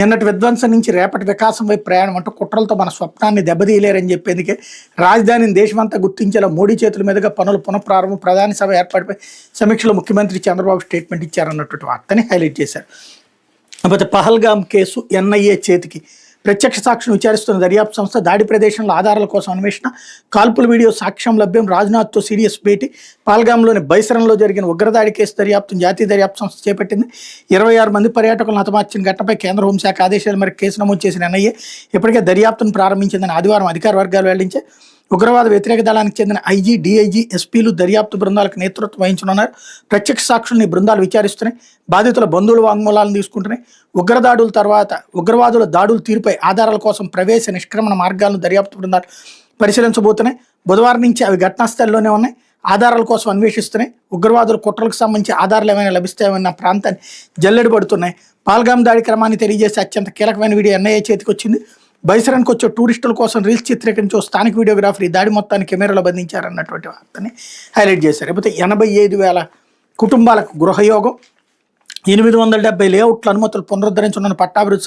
నిన్నటి విధ్వంసం నుంచి రేపటి వికాసం వైపు ప్రయాణం అంటూ కుట్రలతో మన స్వప్నాన్ని దెబ్బతీయలేరని చెప్పేందుకే రాజధానిని దేశమంతా గుర్తించేలా మోడీ చేతుల మీదుగా పనులు పునఃప్రారంభం ప్రధాని సభ ఏర్పాటుపై సమీక్షలో ముఖ్యమంత్రి చంద్రబాబు స్టేట్మెంట్ ఇచ్చారన్నటువంటి వార్తని హైలైట్ చేశారు. కాకపోతే పహల్గామ్ కేసు ఎన్ఐఏ చేతికి ప్రత్యక్ష సాక్షిని విచారిస్తున్న దర్యాప్తు సంస్థ దాడి ప్రదేశంలో ఆధారాల కోసం అన్వేషణ, కాల్పుల వీడియో సాక్ష్యం లభ్యం, రాజ్నాథ్తో సీరియస్ భేటీ, పహల్గామ్లోని బైసరంలో జరిగిన ఉగ్రదాడి కేసు దర్యాప్తును జాతీయ దర్యాప్తు సంస్థ చేపట్టింది. 26 మంది పర్యాటకులను హతమార్చిన ఘటనపై కేంద్ర హోంశాఖ ఆదేశాల మేరకు కేసు నమోదు చేసిన ఎన్ఐఏ ఇప్పటికే దర్యాప్తును ప్రారంభించిందని ఆదివారం అధికార వర్గాలు వెల్లడించాయి. ఉగ్రవాద వ్యతిరేక దళానికి చెందిన ఐజీ, డీఐజీ, ఎస్పీలు దర్యాప్తు బృందాలకు నేతృత్వం వహించనున్నారు. ప్రత్యక్ష సాక్షుల్ని బృందాలు విచారిస్తున్నాయి. బాధితుల బంధువుల వాంగ్మూలాలను తీసుకుంటున్నాయి. ఉగ్రదాడుల తర్వాత ఉగ్రవాదుల దాడుల తీరుపై ఆధారాల కోసం ప్రవేశ నిష్క్రమణ మార్గాలను దర్యాప్తు బృందాలు పరిశీలించబోతున్నాయి. బుధవారం నుంచి అవి ఘటనా స్థలంలోనే ఉన్నాయి. ఆధారాల కోసం అన్వేషిస్తున్నాయి. ఉగ్రవాదుల కుట్రలకు సంబంధించి ఆధారాలు ఏమైనా లభిస్తాయన్న ప్రాంతాన్ని జల్లెడు పడుతున్నాయి. పహల్గామ్ దాడి క్రమాన్ని తెలియజేసే అత్యంత కీలకమైన వీడియో ఎన్ఐఏ చేతికి వచ్చింది. బైసరానికి వచ్చే టూరిస్టుల కోసం రీల్స్ చిత్రీకరించే స్థానిక వీడియోగ్రాఫర్ ఈ దాడి మొత్తాన్ని కెమెరాలో బంధించారన్నటువంటి వార్తని హైలైట్ చేశారు. లేకపోతే 85,000 కుటుంబాలకు గృహయోగం, 870 లేఅవుట్ల అనుమతులు పునరుద్ధరించనున్న పట్టాభివృద్ధి